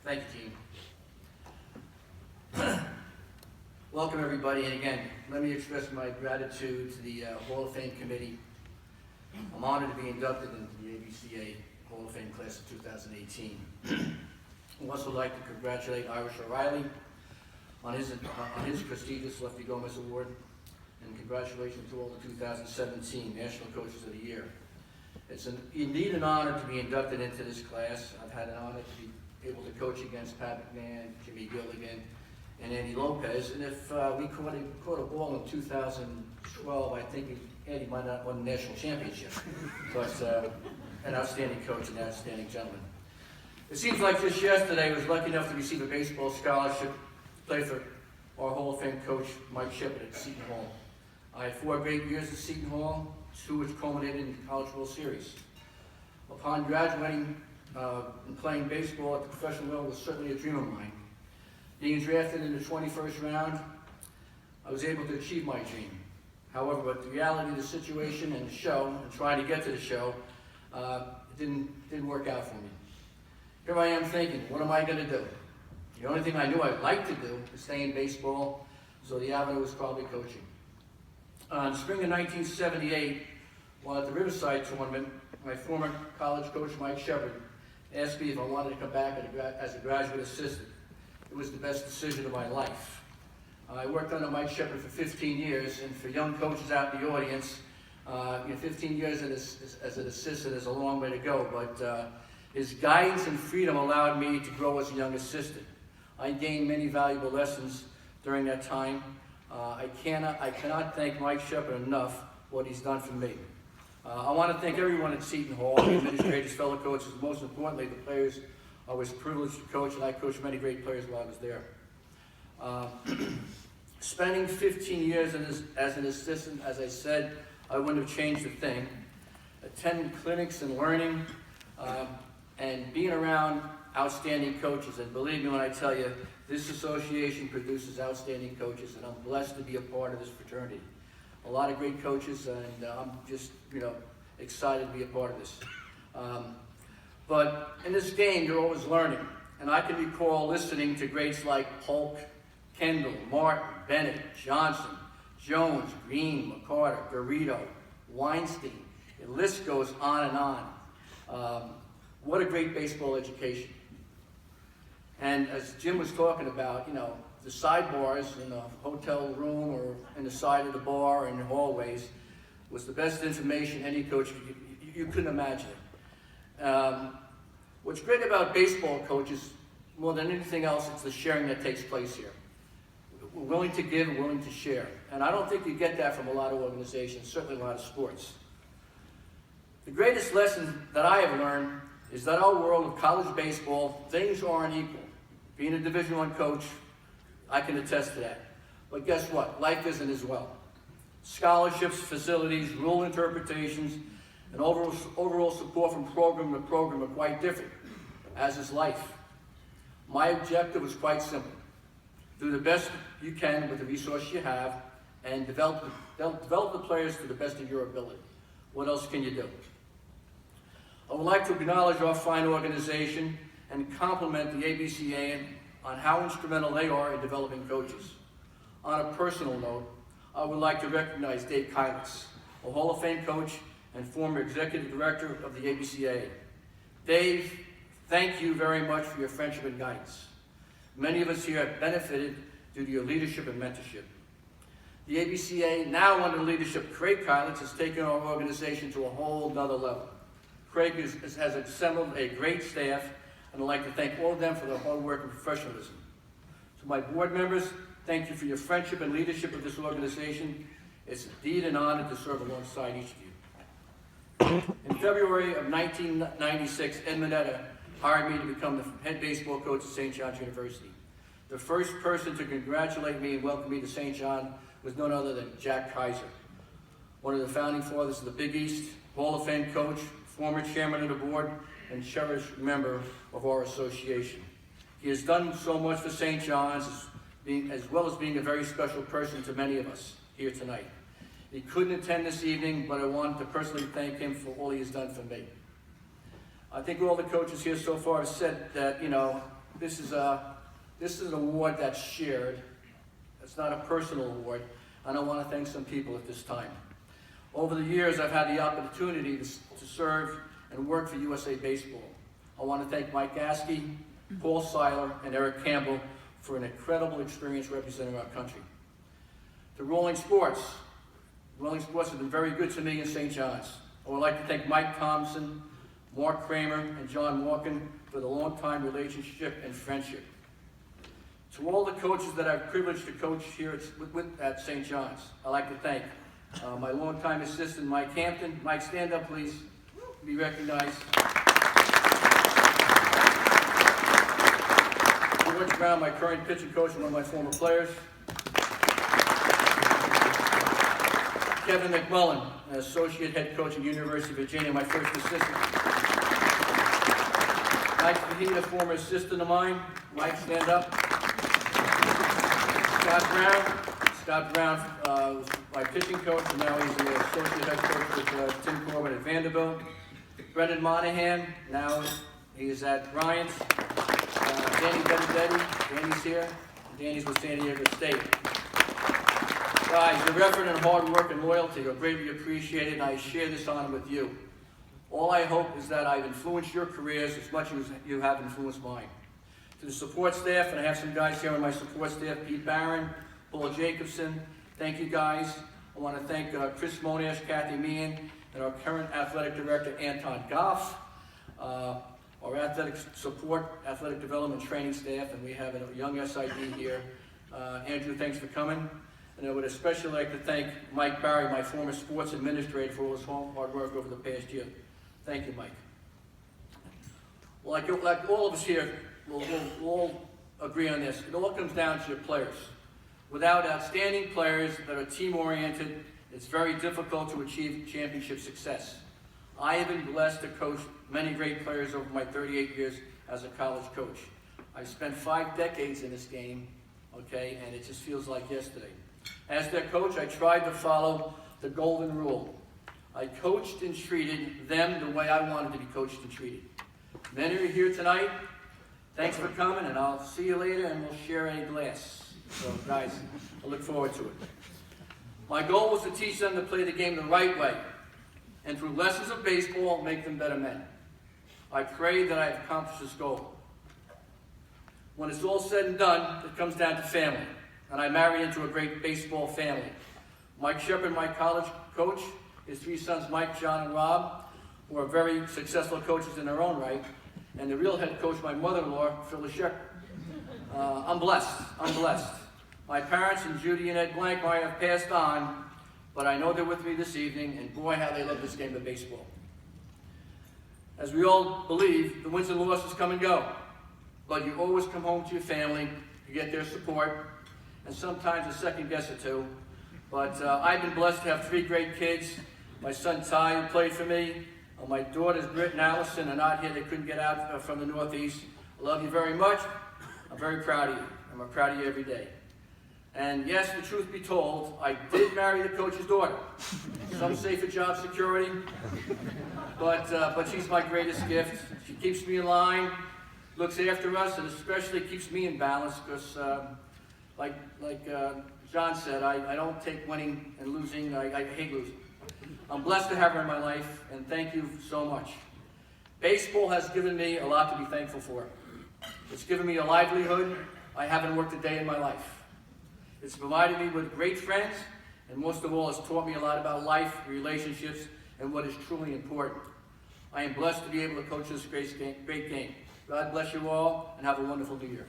Thank you, Gene. Welcome, everybody, and again, let me express my gratitude to the Hall of Fame Committee. I'm honored to be inducted into the ABCA Hall of Fame class of 2018. I'd also like to congratulate Irish O'Reilly on his prestigious Lefty Gomez Award, and congratulations to all the 2017 National Coaches of the Year. It's indeed an honor to be inducted into this class. I've had an honor to be able to coach against Pat McMahon, Jimmy Gilligan, and Andy Lopez. And if we caught a ball in 2012, I think Andy might not win the national championship. But an outstanding coach and an outstanding gentleman. It seems like just yesterday I was lucky enough to receive a baseball scholarship to play for our Hall of Fame coach, Mike Shepard, at Seton Hall. I had 4 great years at Seton Hall, 2 which culminated in the College World Series. Upon graduating and playing baseball at the professional level was certainly a dream of mine. Being drafted in the 21st round, I was able to achieve my dream. However, with the reality of the situation and the show, and trying to get to the show, it didn't work out for me. Here I am thinking, what am I going to do? The only thing I knew I'd like to do is stay in baseball, so the avenue was probably coaching. In spring of 1978, while at the Riverside tournament, my former college coach, Mike Shepard, asked me if I wanted to come back as a graduate assistant. It was the best decision of my life. I worked under Mike Shepard for 15 years, and for young coaches out in the audience, 15 years as an assistant is a long way to go, but his guidance and freedom allowed me to grow as a young assistant. I gained many valuable lessons during that time. I cannot thank Mike Shepard enough what he's done for me. I want to thank everyone at Seton Hall, the administrators, fellow coaches, most importantly the players. I was privileged to coach, and I coached many great players while I was there. Spending 15 years as an assistant, as I said, I wouldn't have changed a thing. Attending clinics and learning, and being around outstanding coaches. And believe me when I tell you, this association produces outstanding coaches, and I'm blessed to be a part of this fraternity. A lot of great coaches, and I'm just, excited to be a part of this. But in this game, you're always learning. And I can recall listening to greats like Polk, Kendall, Martin, Bennett, Johnson, Jones, Green, McCarter, Garrido, Weinstein. The list goes on and on. What a great baseball education. And as Jim was talking about, the sidebars in a hotel room or in the side of the bar or in the hallways was the best information any coach you couldn't imagine it. What's great about baseball coaches, more than anything else, it's the sharing that takes place here. We're willing to give and willing to share. And I don't think you get that from a lot of organizations, certainly a lot of sports. The greatest lesson that I have learned is that our world of college baseball, things aren't equal. Being a Division I coach, I can attest to that. But guess what? Life isn't as well. Scholarships, facilities, rule interpretations, and overall support from program to program are quite different, as is life. My objective was quite simple. Do the best you can with the resource you have and develop the players to the best of your ability. What else can you do? I would like to acknowledge our fine organization and compliment the ABCA on how instrumental they are in developing coaches. On a personal note, I would like to recognize Dave Kylis, a Hall of Fame coach and former executive director of the ABCA. Dave, thank you very much for your friendship and guidance. Many of us here have benefited due to your leadership and mentorship. The ABCA, now under the leadership of Craig Kylis, has taken our organization to a whole nother level. Craig has assembled a great staff, and I'd like to thank all of them for their hard work and professionalism. To my board members, thank you for your friendship and leadership of this organization. It's indeed an honor to serve alongside each of you. In February of 1996, Ed Mineta hired me to become the head baseball coach at St. John's University. The first person to congratulate me and welcome me to St. John was none other than Jack Kaiser, one of the founding fathers of the Big East, Hall of Fame coach, former chairman of the board, and cherished member of our association. He has done so much for St. John's, as well as being a very special person to many of us here tonight. He couldn't attend this evening, but I want to personally thank him for all he has done for me. I think all the coaches here so far have said that, this is an award that's shared. It's not a personal award, and I want to thank some people at this time. Over the years, I've had the opportunity to serve and work for USA Baseball. I want to thank Mike Gaskey, Paul Seiler, and Eric Campbell for an incredible experience representing our country. To Rolling Sports has been very good to me in St. John's. I would like to thank Mike Thompson, Mark Kramer, and John Walken for the long-time relationship and friendship. To all the coaches that I've privileged to coach here at St. John's, I'd like to thank my longtime assistant, Mike Hampton. Mike, stand up, please. Be recognized. George Brown, my current pitching coach and one of my former players. Kevin McMullen, an associate head coach at University of Virginia, my first assistant. Mike Fahita, former assistant of mine. Mike, stand up. Scott Brown was my pitching coach, and now he's the associate head coach with Tim Corbin at Vanderbilt. Brendan Monahan, now he's at Bryant. Danny Benedetti, Danny's here. Danny's with San Diego State. Guys, your effort and hard work and loyalty are greatly appreciated, and I share this honor with you. All I hope is that I've influenced your careers as much as you have influenced mine. To the support staff, and I have some guys here on my support staff, Pete Barron, Paul Jacobson, thank you guys. I want to thank Chris Monash, Kathy Meehan, and our current athletic director, Anton Goff, our athletic support, athletic development training staff, and we have a young SID here. Andrew, thanks for coming. And I would especially like to thank Mike Barry, my former sports administrator, for all his hard work over the past year. Thank you, Mike. Well, like all of us here, we'll all agree on this. It all comes down to your players. Without outstanding players that are team-oriented, it's very difficult to achieve championship success. I have been blessed to coach many great players over my 38 years as a college coach. I've spent 5 decades in this game, okay, and it just feels like yesterday. As their coach, I tried to follow the golden rule. I coached and treated them the way I wanted to be coached and treated. Many are here tonight. Thanks for coming, and I'll see you later, and we'll share a glass. So, guys, I look forward to it. My goal was to teach them to play the game the right way, and through lessons of baseball, make them better men. I pray that I have accomplished this goal. When it's all said and done, it comes down to family, and I married into a great baseball family. Mike Shepard, my college coach, his 3 sons, Mike, John, and Rob, who are very successful coaches in their own right, and the real head coach, my mother-in-law, Phyllis Shepard. I'm blessed. My parents and Judy and Ed Blank might have passed on, but I know they're with me this evening, and boy, how they love this game of baseball. As we all believe, the wins and losses come and go, but you always come home to your family, you get their support, and sometimes a second guess or two. But I've been blessed to have 3 great kids. My son Ty, who played for me, my daughters Britt and Allison are not here. They couldn't get out from the Northeast. I love you very much. I'm very proud of you. I'm proud of you every day. And yes, the truth be told, I did marry the coach's daughter. Some say for job security, but she's my greatest gift. She keeps me in line, looks after us, and especially keeps me in balance because, like John said, I don't take winning and losing. I hate losing. I'm blessed to have her in my life, and thank you so much. Baseball has given me a lot to be thankful for. It's given me a livelihood. I haven't worked a day in my life. It's provided me with great friends, and most of all, it's taught me a lot about life, relationships, and what is truly important. I am blessed to be able to coach this great game. God bless you all, and have a wonderful New Year.